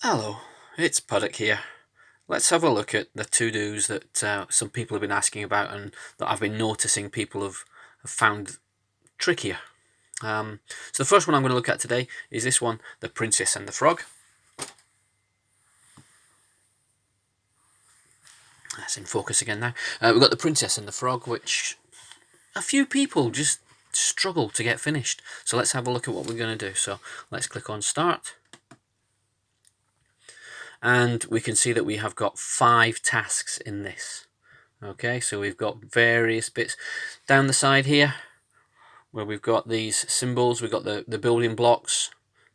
Hello, it's Puddock here. Let's have a look at the to-dos that some people have been asking about and that I've been noticing people have found trickier. So the first one I'm going to look at today is this one, The Princess and the Frog. That's in focus again now. We've got The Princess and the Frog, which a few people just struggle to get finished. So let's have a look at what we're going to do. So let's click on Start. And we can see that we have got 5 tasks in this. Okay, so we've got various bits down the side here where we've got these symbols. We've got the building blocks.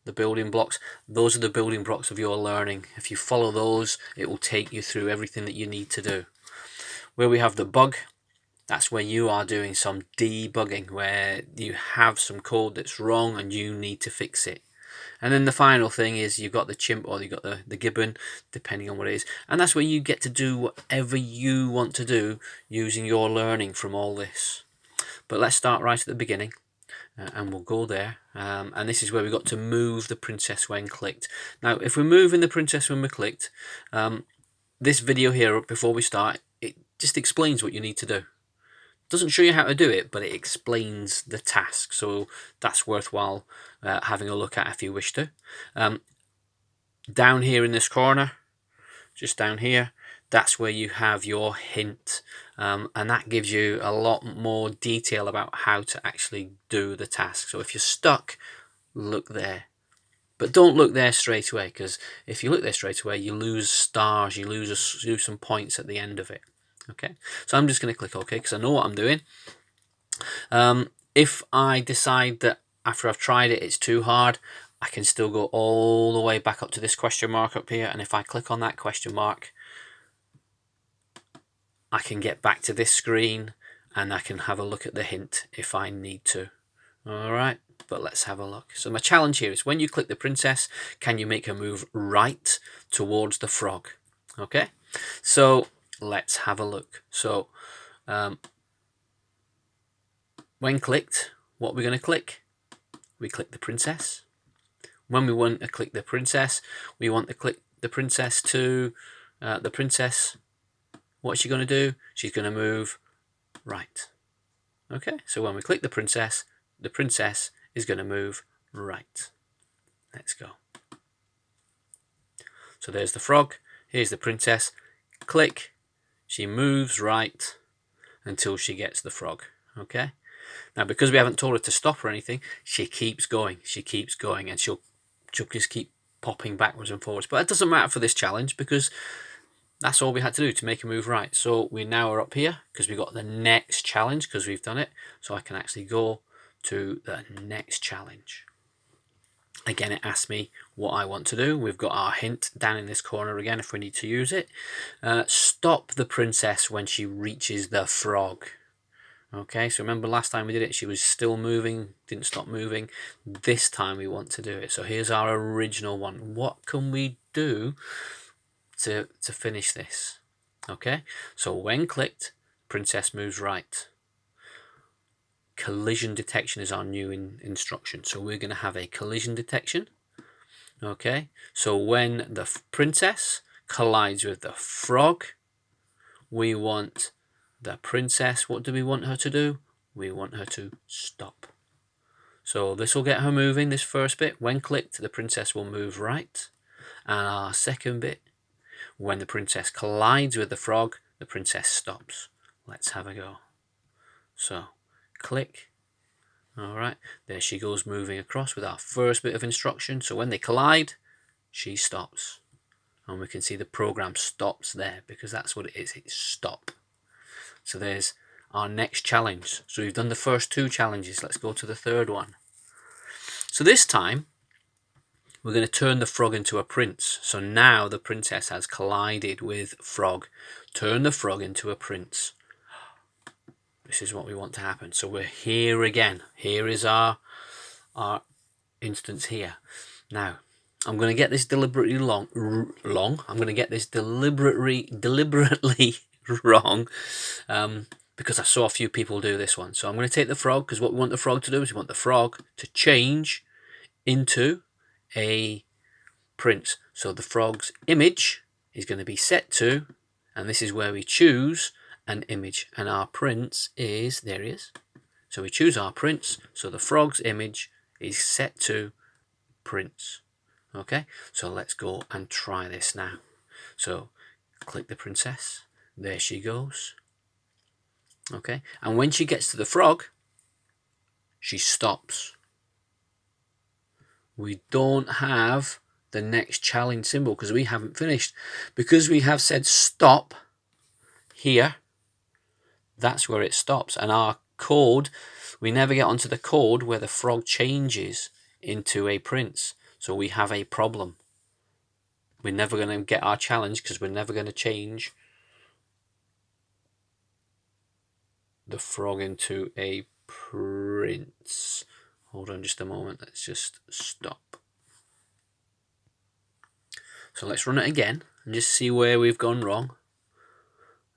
Those are the building blocks of your learning. If you follow those, it will take you through everything that you need to do. Where we have the bug, that's where you are doing some debugging, where you have some code that's wrong and you need to fix it. And then the final thing is you've got the chimp, or you've got the gibbon, depending on what it is. And that's where you get to do whatever you want to do using your learning from all this. But let's start right at the beginning, and we'll go there. And this is where we got to move the princess when clicked. Now, if we're moving the princess when we're clicked, this video here, before we start, it just explains what you need to do. Doesn't show you how to do it, but it explains the task, so that's worthwhile having a look at if you wish to. Down here in this corner, just down here, that's where you have your hint, and that gives you a lot more detail about how to actually do the task. So if you're stuck, look there. But don't look there straight away, because if you look there straight away, you lose stars, you lose some points at the end of it. Okay, so I'm just going to click OK because I know what I'm doing. If I decide that after I've tried it, it's too hard, I can still go all the way back up to this question mark up here. And if I click on that question mark, I can get back to this screen and I can have a look at the hint if I need to. All right, but let's have a look. So my challenge here is when you click the princess, can you make her move right towards the frog? Okay, so let's have a look. So when clicked, what we're going to click? We click the princess. When we want to click the princess, we want to click the princess to the princess. What's she going to do? She's going to move right. Okay, so when we click the princess is going to move right. Let's go. So there's the frog. Here's the princess. Click. She moves right until she gets the frog. Okay. Now, because we haven't told her to stop or anything, she keeps going. She keeps going, and she'll just keep popping backwards and forwards. But it doesn't matter for this challenge because that's all we had to do to make her move right. So we now are up here because we got the next challenge because we've done it. So I can actually go to the next challenge. Again, it asks me what I want to do. We've got our hint down in this corner again if we need to use it. Stop the princess when she reaches the frog. Okay, so remember last time we did it, she was still moving, didn't stop moving. This time we want to do it. So here's our original one. What can we do to finish this? Okay, so when clicked, princess moves right. Collision detection is our new instruction. So we're going to have a collision detection. Okay, so when the princess collides with the frog, we want the princess, what do we want her to do? We want her to stop. So this will get her moving, this first bit. When clicked, the princess will move right. And our second bit, when the princess collides with the frog, the princess stops. Let's have a go. So, click. All right, there she goes moving across with our first bit of instruction. So when they collide, she stops. And we can see the program stops there because that's what it is, it's stop. So there's our next challenge. So we've done the first 2 challenges. Let's go to the third one. So this time, we're going to turn the frog into a prince. So now the princess has collided with frog. Turn the frog into a prince. This is what we want to happen. So we're here again. Here is our instance here. Now, I'm going to get this deliberately long. I'm going to get this deliberately wrong because I saw a few people do this one. So I'm going to take the frog because what we want the frog to do is we want the frog to change into a prince. So the frog's image is going to be set to, and this is where we choose an image, and our prince is, there he is. So we choose our prince, so the frog's image is set to prince. Okay, so let's go and try this now. So click the princess, there she goes. Okay, and when she gets to the frog, she stops. We don't have the next challenge symbol because we haven't finished. Because we have said stop here, that's where it stops. And our code, we never get onto the code where the frog changes into a prince. So we have a problem. We're never going to get our challenge because we're never going to change the frog into a prince. Hold on just a moment. Let's just stop. So let's run it again and just see where we've gone wrong.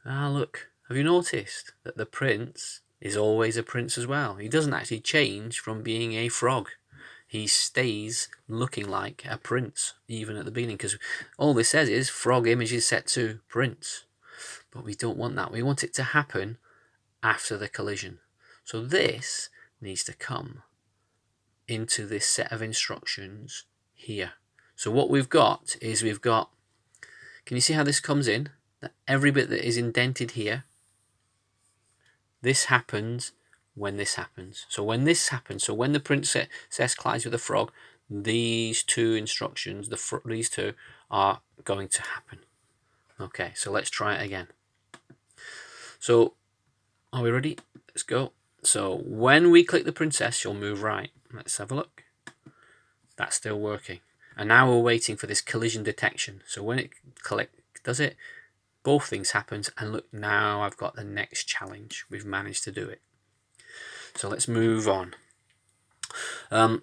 Ah, look. Have you noticed that the prince is always a prince as well? He doesn't actually change from being a frog. He stays looking like a prince, even at the beginning, because all this says is frog image is set to prince. But we don't want that. We want it to happen after the collision. So this needs to come into this set of instructions here. So what we've got is can you see how this comes in? That every bit that is indented here, this happens when this happens. So when this happens, so when the princess collides with the frog, these two instructions, these two are going to happen. Okay, so let's try it again. So are we ready? Let's go. So when we click the princess, she'll move right. Let's have a look. That's still working. And now we're waiting for this collision detection. So when it does it, both things happens, and look, now I've got the next challenge. We've managed to do it. So let's move on. We're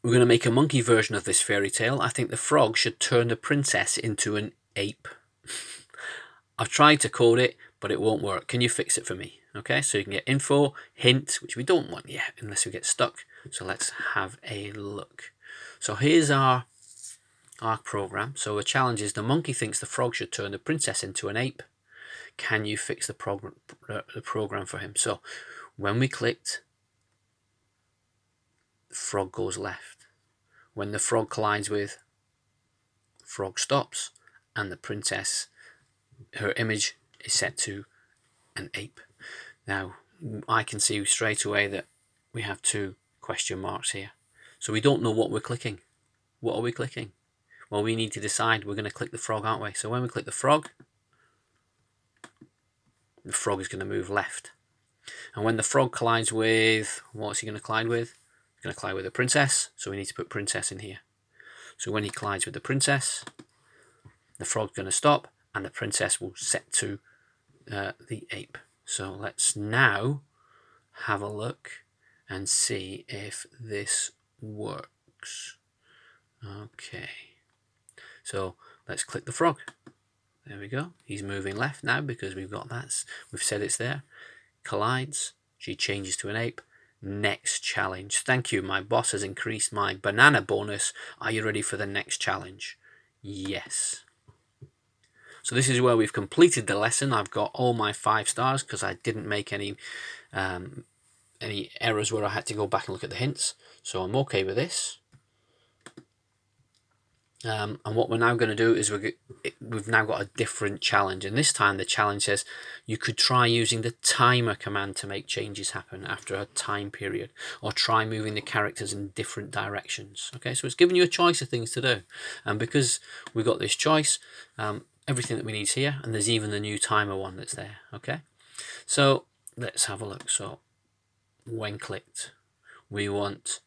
going to make a monkey version of this fairy tale. I think the frog should turn the princess into an ape. I've tried to code it, but it won't work. Can you fix it for me? Okay, so you can get info, hint, which we don't want yet unless we get stuck. So let's have a look. So here's our program. So the challenge is the monkey thinks the frog should turn the princess into an ape. Can you fix the program for him? So when we clicked, the frog goes left. When the frog collides with, frog stops, and the princess, her image is set to an ape. Now I can see straight away that we have two question marks here. So we don't know what we're clicking. What are we clicking? Well, we need to decide. We're going to click the frog, aren't we? So when we click the frog is going to move left. And when the frog collides with, what's he going to collide with? He's going to collide with the princess. So we need to put princess in here. So when he collides with the princess, the frog's going to stop and the princess will set to the ape. So let's now have a look and see if this works. Okay, so let's click the frog. There we go. He's moving left now because we've got that. We've said it's there. Collides. She changes to an ape. Next challenge. Thank you. My boss has increased my banana bonus. Are you ready for the next challenge? Yes. So this is where we've completed the lesson. I've got all my 5 stars because I didn't make any errors where I had to go back and look at the hints. So I'm okay with this. And what we're now going to do is we've now got a different challenge, and this time the challenge says you could try using the timer command to make changes happen after a time period, or try moving the characters in different directions. Okay, so it's giving you a choice of things to do, and because we've got this choice, everything that we need is here, and there's even the new timer one that's there. Okay, so let's have a look. So when clicked, we want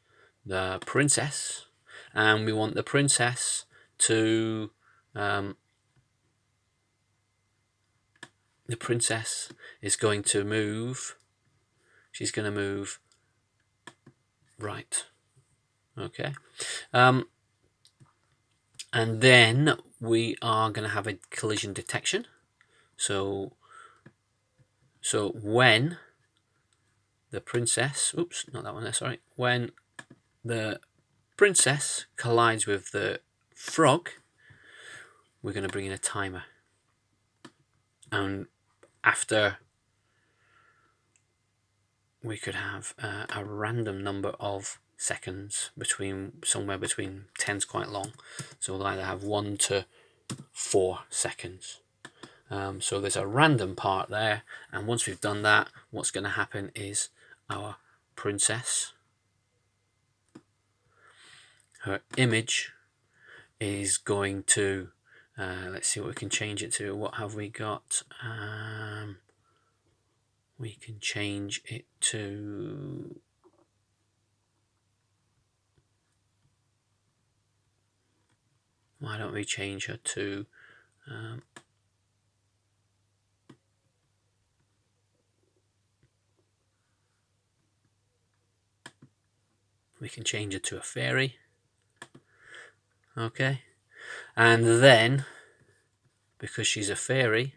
the princess, and we want the princess to the princess is going to move. She's going to move right. Okay, and then we are going to have a collision detection. So when the princess, oops, not that one there, sorry, when the princess collides with the frog, we're going to bring in a timer. And after, we could have a random number of seconds, somewhere between 10's quite long. So we'll either have 1 to 4 seconds. So there's a random part there, and once we've done that, what's going to happen is our princess, her image is going to, let's see what we can change it to. What have we got? We can change it to, why don't we change her to, we can change it to a fairy. Okay, and then because she's a fairy,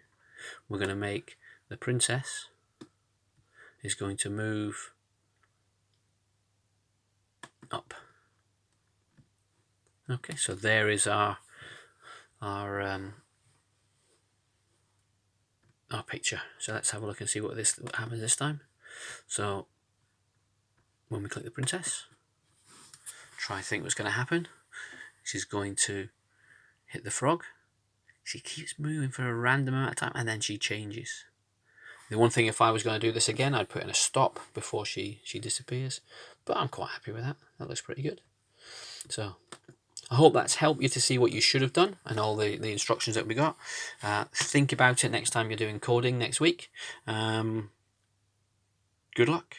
we're going to make the princess is going to move up. Okay, so there is our picture. So let's have a look and see what happens this time. So when we click the princess, try to think what's going to happen. She's going to hit the frog. She keeps moving for a random amount of time, and then she changes. The one thing, if I was going to do this again, I'd put in a stop before she disappears. But I'm quite happy with that. That looks pretty good. So I hope that's helped you to see what you should have done and all the instructions that we got. Think about it next time you're doing coding next week. Good luck.